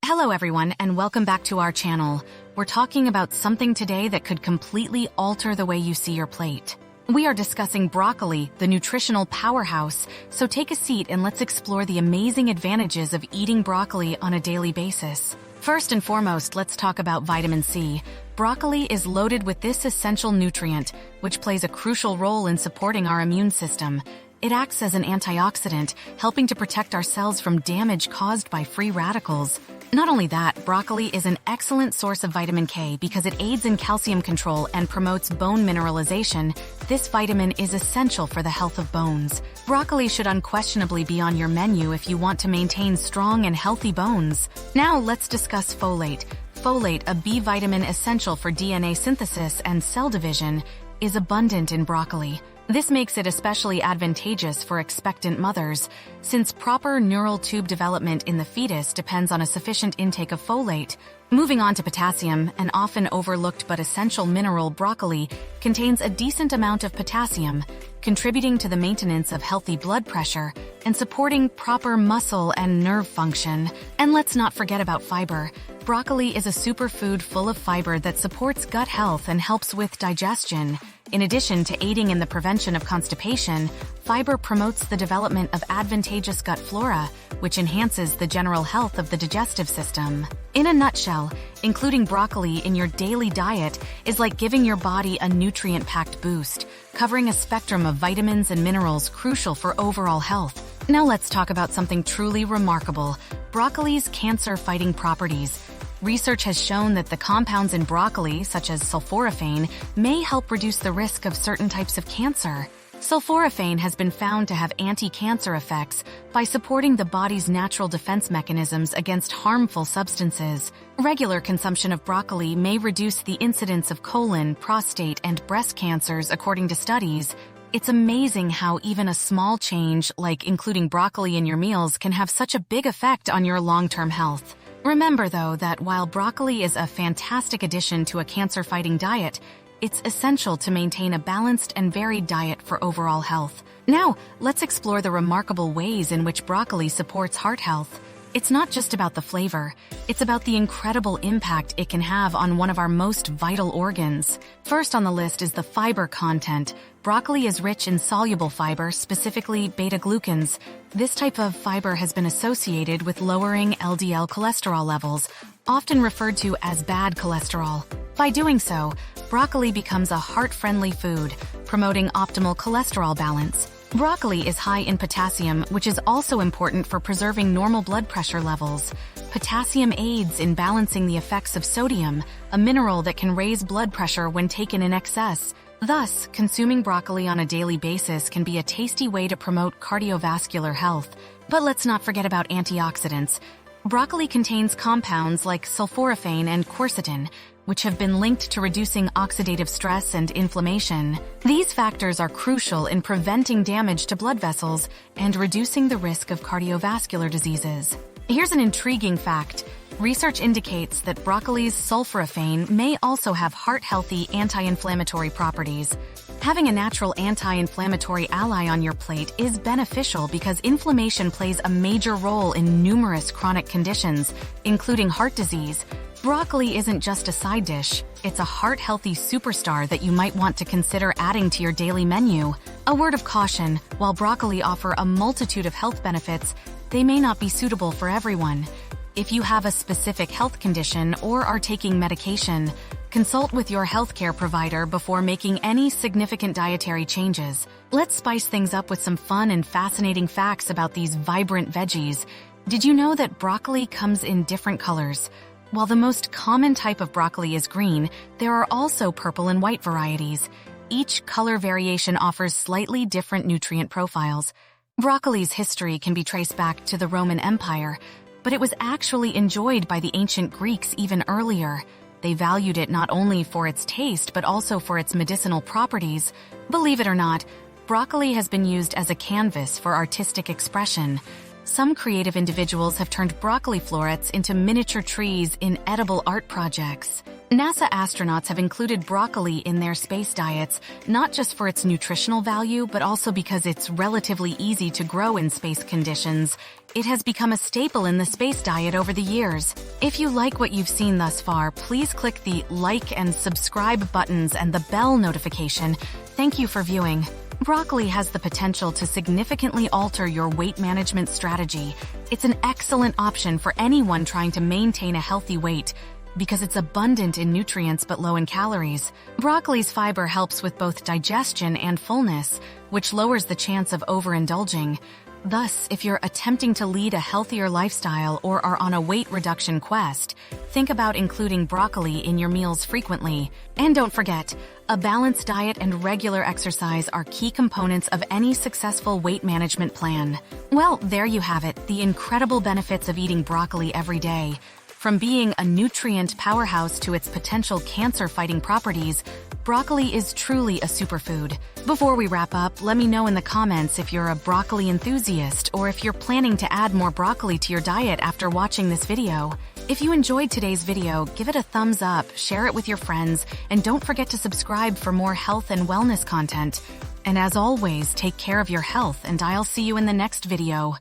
Hello everyone, and welcome back to our channel. We're talking about something today that could completely alter the way you see your plate. We are discussing broccoli, the nutritional powerhouse, so take a seat and let's explore the amazing advantages of eating broccoli on a daily basis. First and foremost, let's talk about vitamin C. Broccoli is loaded with this essential nutrient, which plays a crucial role in supporting our immune system. It acts as an antioxidant, helping to protect our cells from damage caused by free radicals. Not only that, broccoli is an excellent source of vitamin K because it aids in calcium control and promotes bone mineralization. This vitamin is essential for the health of bones. Broccoli should unquestionably be on your menu if you want to maintain strong and healthy bones. Now let's discuss folate. Folate, a B vitamin essential for DNA synthesis and cell division, is abundant in broccoli. This makes it especially advantageous for expectant mothers, since proper neural tube development in the fetus depends on a sufficient intake of folate. Moving on to potassium, an often overlooked but essential mineral, broccoli contains a decent amount of potassium, contributing to the maintenance of healthy blood pressure and supporting proper muscle and nerve function. And let's not forget about fiber. Broccoli is a superfood full of fiber that supports gut health and helps with digestion. In addition to aiding in the prevention of constipation, fiber promotes the development of advantageous gut flora, which enhances the general health of the digestive system. In a nutshell, including broccoli in your daily diet is like giving your body a nutrient-packed boost, covering a spectrum of vitamins and minerals crucial for overall health. Now let's talk about something truly remarkable: broccoli's cancer-fighting properties. Research has shown that the compounds in broccoli, such as sulforaphane, may help reduce the risk of certain types of cancer. Sulforaphane has been found to have anti-cancer effects by supporting the body's natural defense mechanisms against harmful substances. Regular consumption of broccoli may reduce the incidence of colon, prostate, and breast cancers, according to studies. It's amazing how even a small change, like including broccoli in your meals, can have such a big effect on your long-term health. Remember, though, that while broccoli is a fantastic addition to a cancer-fighting diet, it's essential to maintain a balanced and varied diet for overall health. Now, let's explore the remarkable ways in which broccoli supports heart health. It's not just about the flavor, it's about the incredible impact it can have on one of our most vital organs. First on the list is the fiber content. Broccoli is rich in soluble fiber, specifically beta-glucans. This type of fiber has been associated with lowering LDL cholesterol levels, often referred to as bad cholesterol. By doing so, broccoli becomes a heart-friendly food, promoting optimal cholesterol balance. Broccoli is high in potassium, which is also important for preserving normal blood pressure levels. Potassium aids in balancing the effects of sodium, a mineral that can raise blood pressure when taken in excess. Thus, consuming broccoli on a daily basis can be a tasty way to promote cardiovascular health. But let's not forget about antioxidants. Broccoli contains compounds like sulforaphane and quercetin, which have been linked to reducing oxidative stress and inflammation. These factors are crucial in preventing damage to blood vessels and reducing the risk of cardiovascular diseases. Here's an intriguing fact. Research indicates that broccoli's sulforaphane may also have heart-healthy anti-inflammatory properties. Having a natural anti-inflammatory ally on your plate is beneficial because inflammation plays a major role in numerous chronic conditions, including heart disease. Broccoli isn't just a side dish, it's a heart-healthy superstar that you might want to consider adding to your daily menu. A word of caution: while broccoli offer a multitude of health benefits, they may not be suitable for everyone. If you have a specific health condition or are taking medication, consult with your healthcare provider before making any significant dietary changes. Let's spice things up with some fun and fascinating facts about these vibrant veggies. Did you know that broccoli comes in different colors? While the most common type of broccoli is green, there are also purple and white varieties. Each color variation offers slightly different nutrient profiles. Broccoli's history can be traced back to the Roman Empire, but it was actually enjoyed by the ancient Greeks even earlier. They valued it not only for its taste but also for its medicinal properties. Believe it or not, broccoli has been used as a canvas for artistic expression. Some creative individuals have turned broccoli florets into miniature trees in edible art projects. NASA astronauts have included broccoli in their space diets, not just for its nutritional value, but also because it's relatively easy to grow in space conditions. It has become a staple in the space diet over the years. If you like what you've seen thus far, please click the like and subscribe buttons and the bell notification. Thank you for viewing. Broccoli has the potential to significantly alter your weight management strategy. It's an excellent option for anyone trying to maintain a healthy weight, because it's abundant in nutrients but low in calories. Broccoli's fiber helps with both digestion and fullness, which lowers the chance of overindulging. Thus, if you're attempting to lead a healthier lifestyle or are on a weight reduction quest, think about including broccoli in your meals frequently. And don't forget, a balanced diet and regular exercise are key components of any successful weight management plan. Well, there you have it, the incredible benefits of eating broccoli every day. From being a nutrient powerhouse to its potential cancer-fighting properties, broccoli is truly a superfood. Before we wrap up, let me know in the comments if you're a broccoli enthusiast or if you're planning to add more broccoli to your diet after watching this video. If you enjoyed today's video, give it a thumbs up, share it with your friends, and don't forget to subscribe for more health and wellness content. And as always, take care of your health, and I'll see you in the next video.